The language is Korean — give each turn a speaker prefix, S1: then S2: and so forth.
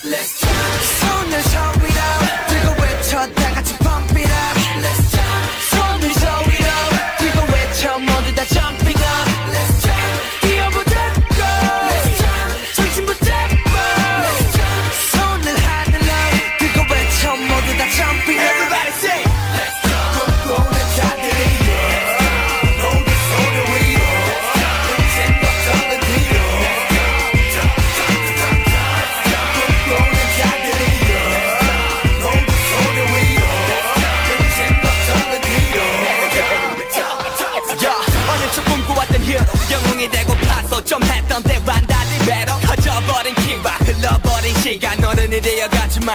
S1: Let's jump. 손을 저 위로 들고 외쳐 다 같이 pump it up. Let's jump. 손을 저 위로 들고 외쳐 모두 다 jumping up. Let's jump. 뛰어보자고. Let's jump. 정신 붙잡고. Let's jump. 손을 하늘로 들고 외쳐 모두 다 jumping up. Everybody say. Let's jump. 꿈꾸는 자들이 모두 손을 위로. 생각하는 뒤로. 꿈꾸는 자들이 모두 손을 위로. 생각하는 뒤로. 어릴 적 꿈꿔왔던 히어로 영웅이 되고 파서 좀 했던 때와 달리 배로 커져버린 킹과 흘러버린 시간 어른이 되어가지만